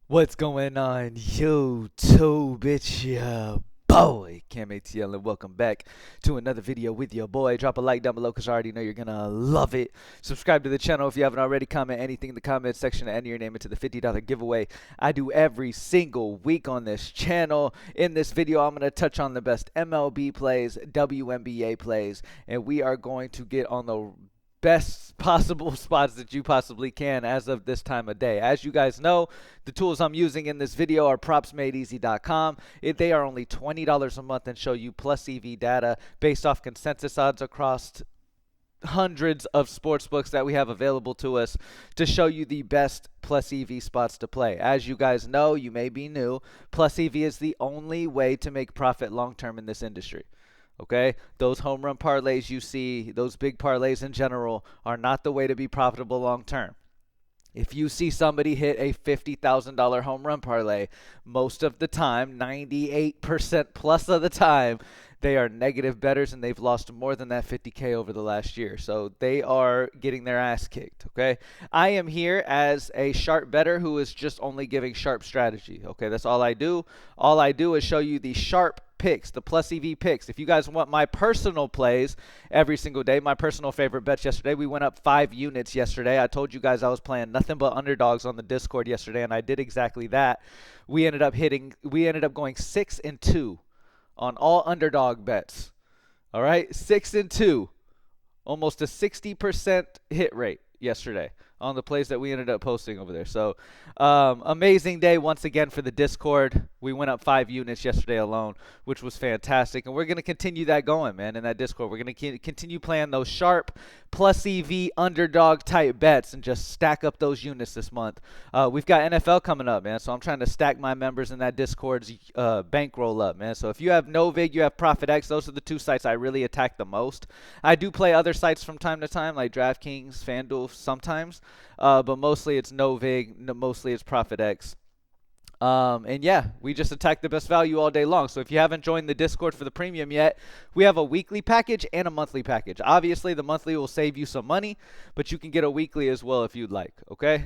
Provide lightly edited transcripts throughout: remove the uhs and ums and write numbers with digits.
What's going on, YouTube? It's your boy, Cam ATL, and welcome back to another video with your boy. Drop a like down below because I already know you're going to love it. Subscribe to the channel if you haven't already. Comment anything in the comment section and enter your name into the $50 giveaway I do every single week on this channel. In this video, I'm going to touch on the best MLB plays, WNBA plays, and we are going to get on the best possible spots that you possibly can as of this time of day. As you guys know, the tools I'm using in this video are propsmadeeasy.com. They are only $20 a month and show you plus EV data based off consensus odds across hundreds of sports books that we have available to us to show you the best plus EV spots to play. As you guys know, you may be new, plus EV is the only way to make profit long term in this industry. Okay, those home run parlays you see, those big parlays in general, are not the way to be profitable long term. If you see somebody hit a $50,000 home run parlay, most of the time, 98% plus of the time, they are negative bettors and they've lost more than that 50K over the last year. So they are getting their ass kicked, okay? I am here as a sharp bettor who is just only giving sharp strategy, okay? That's all I do. All I do is show you the sharp picks, the plus EV picks. If you guys want my personal plays every single day, my personal favorite bets yesterday, we went up 5 units yesterday. I told you guys I was playing nothing but underdogs on the Discord yesterday, and I did exactly that. We ended up going 6-2 on all underdog bets. All right, 6-2, almost a 60% hit rate yesterday on the plays that we ended up posting over there. So amazing day once again for the Discord. We went up 5 units yesterday alone, which was fantastic. And we're going to continue that going, man, in that Discord. We're going to continue playing those sharp plus EV underdog type bets and just stack up those units this month. We've got NFL coming up, man. So I'm trying to stack my members in that Discord's bankroll up, man. So if you have Novig, you have Profitex, those are the 2 sites I really attack the most. I do play other sites from time to time, like DraftKings, FanDuel sometimes. But mostly it's Novig, mostly it's Profitex. And yeah, we just attack the best value all day long. So if you haven't joined the Discord for the premium yet, we have a weekly package and a monthly package. Obviously, the monthly will save you some money, but you can get a weekly as well if you'd like, okay?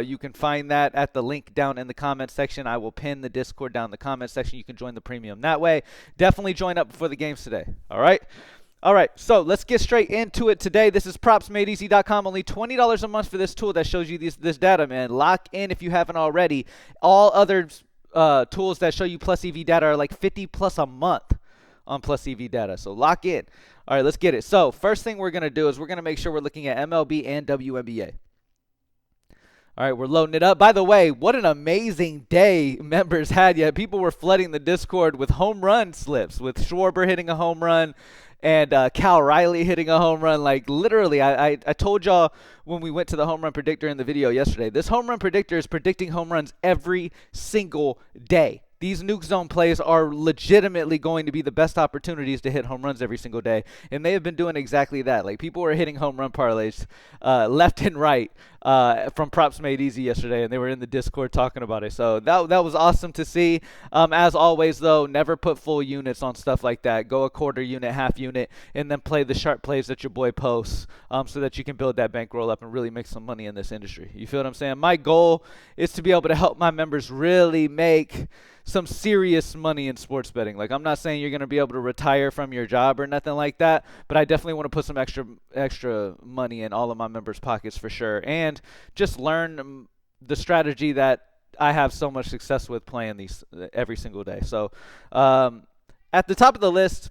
You can find that at the link down in the comment section. I will pin the Discord down in the comment section. You can join the premium that way. Definitely join up before the games today, all right? All right, so let's get straight into it today. This is propsmadeeasy.com. Only $20 a month for this tool that shows you this data, man. Lock in if you haven't already. All other tools that show you plus EV data are like 50 plus a month on plus EV data. So lock in. All right, let's get it. So first thing we're going to do is we're going to make sure we're looking at MLB and WNBA. All right, we're loading it up. By the way, what an amazing day members had. Yeah, people were flooding the Discord with home run slips, with Schwarber hitting a home run and Cal Riley hitting a home run. Like, literally, I told y'all when we went to the home run predictor in the video yesterday, this home run predictor is predicting home runs every single day. These nuke zone plays are legitimately going to be the best opportunities to hit home runs every single day. And they have been doing exactly that. Like, people were hitting home run parlays left and right from Props Made Easy yesterday, and they were in the Discord talking about it. So that was awesome to see. As always, though, never put full units on stuff like that. Go a quarter unit, half unit, and then play the sharp plays that your boy posts so that you can build that bankroll up and really make some money in this industry. You feel what I'm saying? My goal is to be able to help my members really make some serious money in sports betting. Like, I'm not saying you're going to be able to retire from your job or nothing like that, but I definitely want to put some extra money in all of my members' pockets for sure, and just learn the strategy that I have so much success with playing these every single day. So at the top of the list,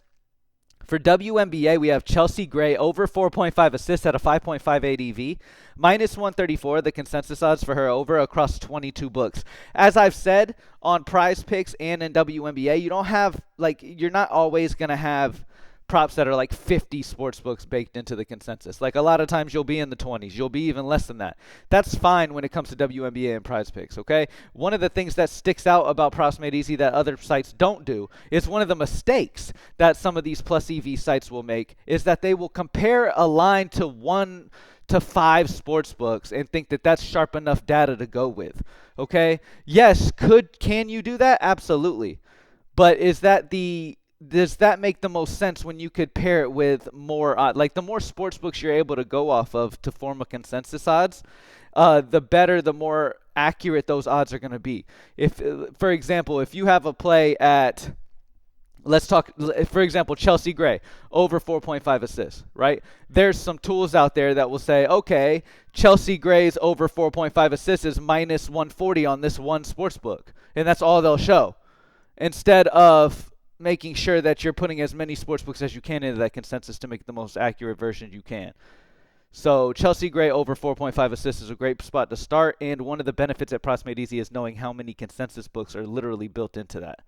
for WNBA, we have Chelsea Gray over 4.5 assists at a 5.58 EV, minus 134, the consensus odds for her over across 22 books. As I've said on Prizepicks and in WNBA, you don't have, like, you're not always going to have props that are like 50 sports books baked into the consensus. Like, a lot of times you'll be in the 20s. You'll be even less than that. That's fine when it comes to WNBA and Prizepicks, okay? One of the things that sticks out about Props Made Easy that other sites don't do is one of the mistakes that some of these plus EV sites will make is that they will compare a line to 1 to 5 sports books and think that that's sharp enough data to go with, okay? Yes, can you do that? Absolutely. But does that make the most sense when you could pair it with more, like, the more sports books you're able to go off of to form a consensus odds, the better, the more accurate those odds are going to be. If, for example, if you have a play at, let's talk, for example, Chelsea Gray, over 4.5 assists, right? There's some tools out there that will say, okay, Chelsea Gray's over 4.5 assists is minus 140 on this one sports book, and that's all they'll show. Instead of making sure that you're putting as many sports books as you can into that consensus to make the most accurate version you can. So Chelsea Gray over 4.5 assists is a great spot to start, and one of the benefits at Props Made Easy is knowing how many consensus books are literally built into that.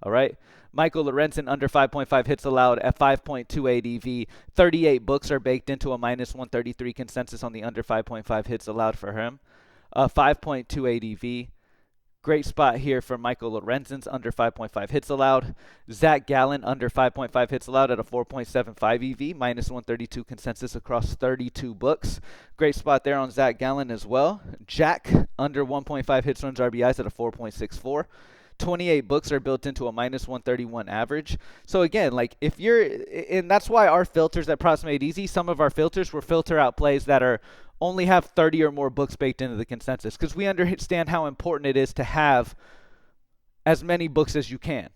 All right. Michael Lorenzen under 5.5 hits allowed at 5.2 ADV. 38 books are baked into a minus 133 consensus on the under 5.5 hits allowed for him. 5.2 ADV. Great spot here for Michael Lorenzen's under 5.5 hits allowed. Zach Gallen under 5.5 hits allowed at a 4.75 EV, minus 132 consensus across 32 books. Great spot there on Zach Gallen as well. Jack under 1.5 hits runs RBIs at a 4.64. 28 books are built into a minus 131 average. So again, like if you're, and that's why our filters at Props Made Easy, some of our filters will filter out plays that are only have 30 or more books baked into the consensus, because we understand how important it is to have as many books as you can.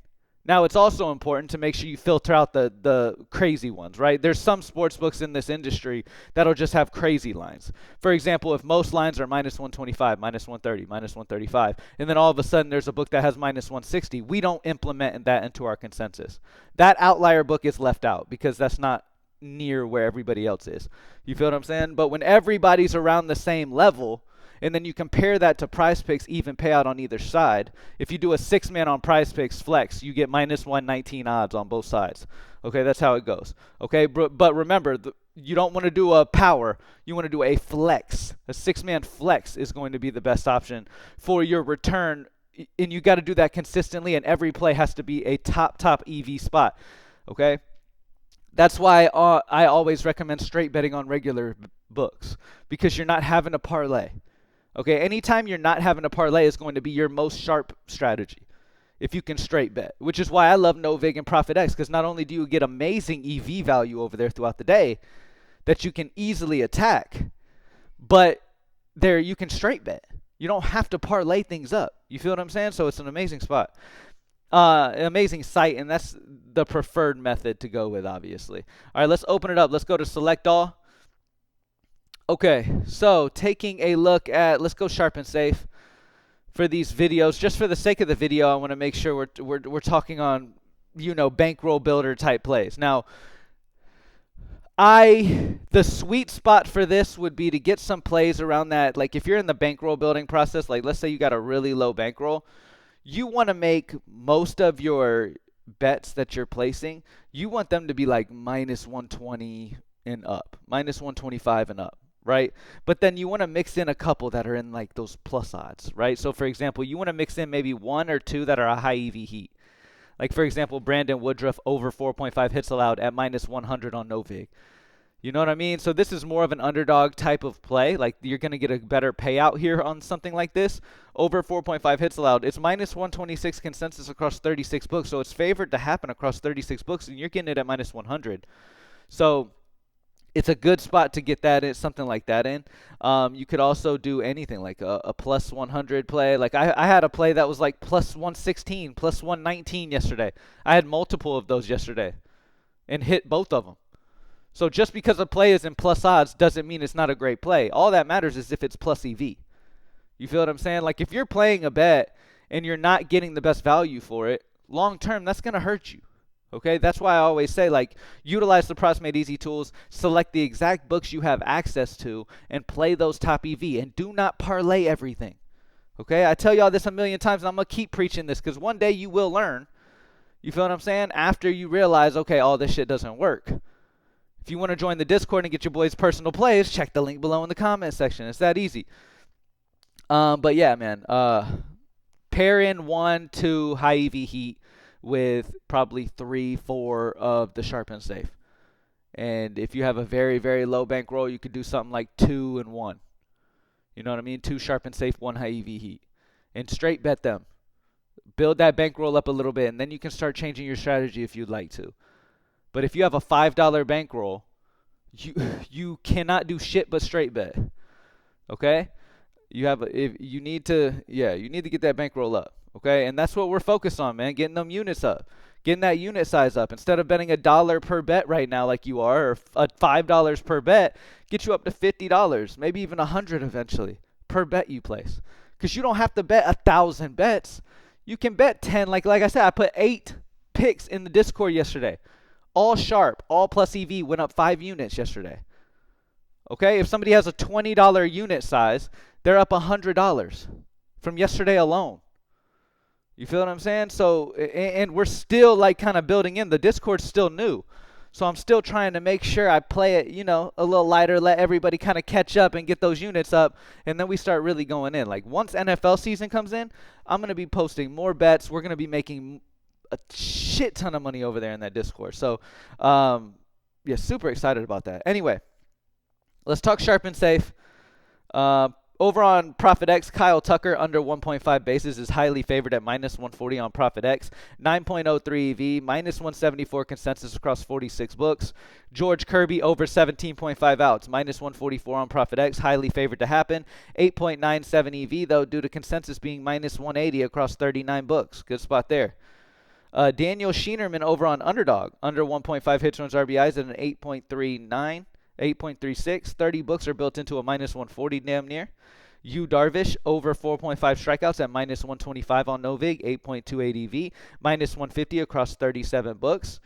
Now, it's also important to make sure you filter out the crazy ones, right? There's some sports books in this industry that'll just have crazy lines. For example, if most lines are minus 125, minus 130, minus 135, and then all of a sudden there's a book that has minus 160, we don't implement that into our consensus. That outlier book is left out because that's not near where everybody else is. You feel what I'm saying? But when everybody's around the same level, and then you compare that to Prizepicks even payout on either side. If you do a 6-man on Prizepicks flex, you get minus 119 odds on both sides. Okay, that's how it goes. Okay, but remember, you don't want to do a power. You want to do a flex. A 6-man flex is going to be the best option for your return, and you got to do that consistently, and every play has to be a top EV spot. Okay? That's why I always recommend straight betting on regular books, because you're not having a parlay. Okay, anytime you're not having a parlay is going to be your most sharp strategy if you can straight bet, which is why I love NoVig and ProfitX, because not only do you get amazing EV value over there throughout the day that you can easily attack, but there you can straight bet. You don't have to parlay things up. You feel what I'm saying? So it's an amazing spot. An amazing site, and that's the preferred method to go with, obviously. All right, let's open it up. Let's go to Select All. Okay, so taking a look at, let's go sharp and safe for these videos. Just for the sake of the video, I want to make sure we're talking on, you know, bankroll builder type plays. Now, the sweet spot for this would be to get some plays around that. Like if you're in the bankroll building process, like let's say you got a really low bankroll, you want to make most of your bets that you're placing, you want them to be like minus 120 and up, minus 125 and up. Right? But then you want to mix in a couple that are in like those plus odds, right? So for example, you want to mix in maybe 1 or 2 that are a high EV heat. Like for example, Brandon Woodruff over 4.5 hits allowed at minus 100 on NoVig. You know what I mean? So this is more of an underdog type of play. Like you're going to get a better payout here on something like this. Over 4.5 hits allowed. It's minus 126 consensus across 36 books. So it's favored to happen across 36 books, and you're getting it at minus 100. So it's a good spot to get that in, something like that in. You could also do anything like a plus 100 play. Like I had a play that was like plus 116, plus 119 yesterday. I had multiple of those yesterday and hit both of them. So just because a play is in plus odds doesn't mean it's not a great play. All that matters is if it's plus EV. You feel what I'm saying? Like if you're playing a bet and you're not getting the best value for it, long term, that's going to hurt you. Okay, that's why I always say, like, utilize the Props Made Easy tools, select the exact books you have access to, and play those top EV, and do not parlay everything. Okay, I tell y'all this a million times, and I'm going to keep preaching this, because one day you will learn. You feel what I'm saying? After you realize, okay, all this shit doesn't work. If you want to join the Discord and get your boys' personal plays, check the link below in the comment section. It's that easy. But yeah, man, pair in 1, 2 high EV heat with probably 3, 4 of the sharp and safe. And if you have a very, very low bankroll, you could do something like 2 and 1. You know what I mean? 2 sharp and safe, 1 high EV heat. And straight bet them. Build that bankroll up a little bit, and then you can start changing your strategy if you'd like to. But if you have a $5 bankroll, you cannot do shit but straight bet. Okay? If you need to, yeah, you need to get that bankroll up, okay? And that's what we're focused on, man, getting them units up, getting that unit size up. Instead of betting $1 per bet right now like you are, or $5 per bet, get you up to $50, maybe even 100 eventually per bet you place. Because you don't have to bet 1,000 bets. You can bet 10. Like I said, I put 8 picks in the Discord yesterday. All sharp, all plus EV, went up 5 units yesterday. Okay, if somebody has a $20 unit size, they're up $100 from yesterday alone. You feel what I'm saying? So, and we're still like kind of building in. The Discord's still new. So I'm still trying to make sure I play it, you know, a little lighter, let everybody kind of catch up and get those units up, and then we start really going in. Like once NFL season comes in, I'm going to be posting more bets. We're going to be making a shit ton of money over there in that Discord. So, yeah, super excited about that. Anyway, let's talk sharp and safe. Over on ProfitX, Kyle Tucker under 1.5 bases is highly favored at -140 on ProfitX. 9.03 EV, -174 consensus across 46 books. George Kirby over 17.5 outs, -144 on ProfitX, highly favored to happen. 8.97 EV though, due to consensus being -180 across 39 books. Good spot there. Daniel Scheinerman over on Underdog, under 1.5 hits, runs, RBIs at an 8.39. 8.36. 30 books are built into a -140 damn near. Yu Darvish over 4.5 strikeouts at -125 on Novig, 8.28 EV, -150 across 37 books.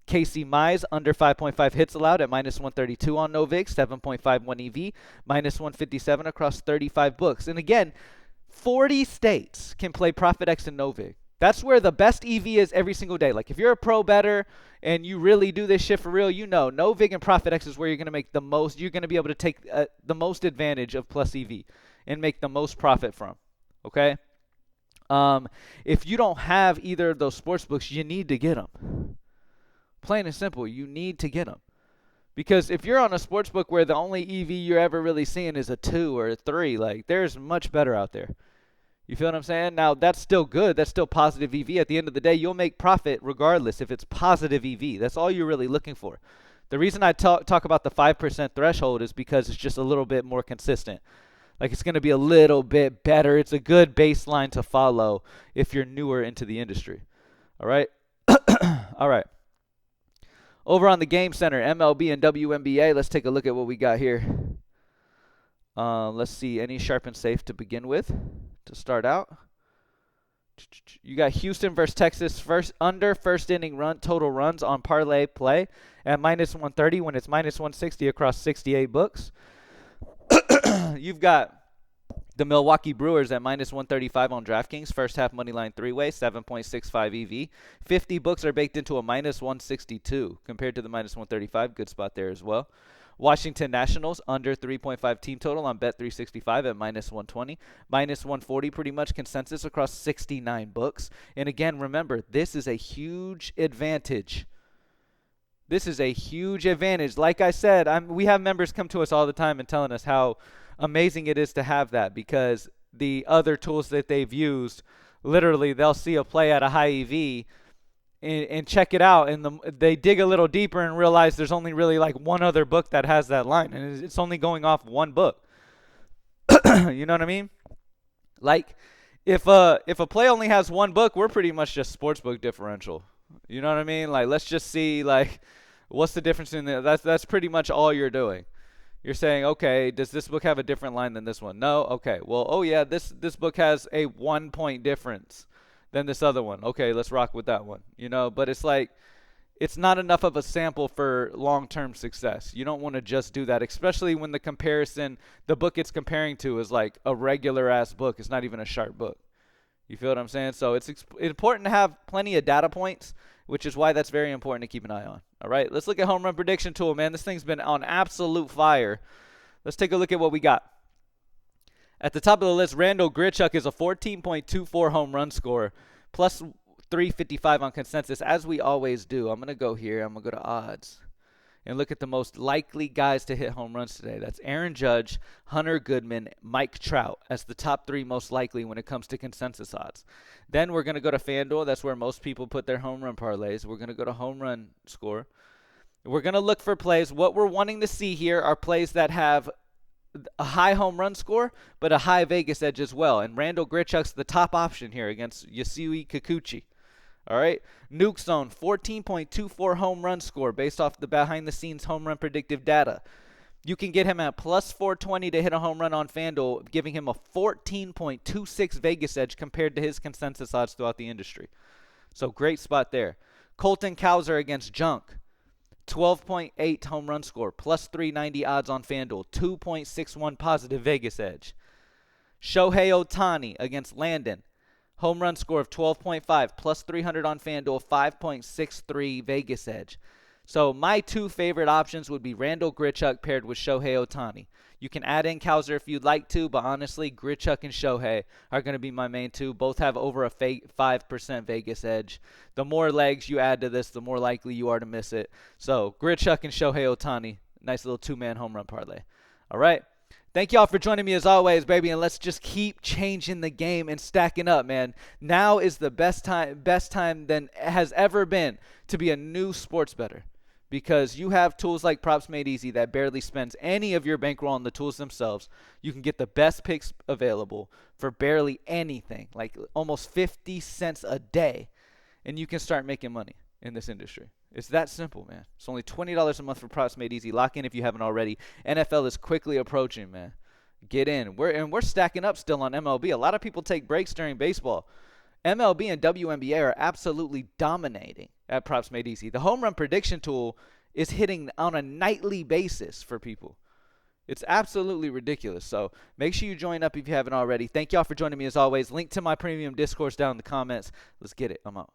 Casey Mize under 5.5 hits allowed at -132 on Novig, 7.51 EV, -157 across 35 books. And again, 40 states can play ProfitX and Novig. That's where the best EV is every single day. Like if you're a pro bettor and you really do this shit for real, you know Novig and ProfitX is where you're going to make the most. You're going to be able to take the most advantage of plus EV and make the most profit from. Okay. If you don't have either of those sports books, you need to get them. Plain and simple, you need to get them. Because if you're on a sports book where the only EV you're ever really seeing is a 2 or a 3, like there's much better out there. You feel what I'm saying? Now, that's still good. That's still positive EV. At the end of the day, you'll make profit regardless if it's positive EV. That's all you're really looking for. The reason I talk about the 5% threshold is because it's just a little bit more consistent. Like it's going to be a little bit better. It's a good baseline to follow if you're newer into the industry. All right? All right. Over on the Game Center, MLB and WNBA, let's take a look at what we got here. Let's see. Any sharp and safe to begin with? To start out, you got Houston versus Texas under first inning total runs on parlay play at -130 when it's -160 across 68 books. You've got the Milwaukee Brewers at -135 on DraftKings, first half money line 3-way, 7.65 EV. 50 books are baked into a -162 compared to the -135. Good spot there as well. Washington Nationals under 3.5 team total on Bet365 at -120. -140 pretty much consensus across 69 books. And again, remember, this is a huge advantage. This is a huge advantage. Like I said, we have members come to us all the time and telling us how amazing it is to have that, because the other tools that they've used, literally they'll see a play at a high EV and check it out, and they dig a little deeper and realize there's only really like one other book that has that line, and it's only going off one book. You know what I mean? Like if a play only has one book, we're pretty much just sportsbook differential. You know what I mean? Like let's just see like what's the difference in there. That's pretty much all you're doing. You're saying, okay, does this book have a different line than this one? No? Okay. Well, oh yeah, this book has a 1 point difference than this other one. Okay, let's rock with that one. You know, but it's like it's not enough of a sample for long-term success. You don't want to just do that, especially when the book it's comparing to is like a regular ass book. It's not even a sharp book. You feel what I'm saying? So it's important to have plenty of data points, which is why that's very important to keep an eye on. All right, let's look at home run prediction tool, man. This thing's been on absolute fire. Let's take a look at what we got. At the top of the list, Randall Grichuk is a 14.24 home run scorer, plus 355 on consensus, as we always do. I'm going to go here. I'm going to go to odds and look at the most likely guys to hit home runs today. That's Aaron Judge, Hunter Goodman, Mike Trout as the top 3 most likely when it comes to consensus odds. Then we're going to go to FanDuel. That's where most people put their home run parlays. We're going to go to home run score. We're going to look for plays. What we're wanting to see here are plays that have a high home run score, but a high Vegas edge as well. And Randall Grichuk's the top option here against Yasui Kikuchi. All right. Nuke Zone, 14.24 home run score based off the behind-the-scenes home run predictive data. You can get him at plus 420 to hit a home run on FanDuel, giving him a 14.26 Vegas edge compared to his consensus odds throughout the industry. So great spot there. Colton Cowser against Junk, 12.8 home run score, plus 390 odds on FanDuel, 2.61 positive Vegas edge. Shohei Ohtani against Landon, home run score of 12.5, plus 300 on FanDuel, 5.63 Vegas edge. So my two favorite options would be Randall Grichuk paired with Shohei Ohtani. You can add in Cowser if you'd like to, but honestly, Grichuk and Shohei are going to be my main two. Both have over a 5% Vegas edge. The more legs you add to this, the more likely you are to miss it. So Grichuk and Shohei Ohtani, nice little two-man home run parlay. All right. Thank y'all for joining me as always, baby, and let's just keep changing the game and stacking up, man. Now is the best time than has ever been to be a new sports bettor, because you have tools like Props Made Easy that barely spends any of your bankroll on the tools themselves. You can get the best picks available for barely anything, like almost 50 cents a day, and you can start making money in this industry. It's that simple, man. It's only $20 a month for Props Made Easy. Lock in if you haven't already. NFL is quickly approaching, man. Get in. We're stacking up still on MLB. A lot of people take breaks during baseball. MLB and WNBA are absolutely dominating at Props Made Easy. The home run prediction tool is hitting on a nightly basis for people. It's absolutely ridiculous. So make sure you join up if you haven't already. Thank y'all for joining me as always. Link to my premium discourse down in the comments. Let's get it. I'm out.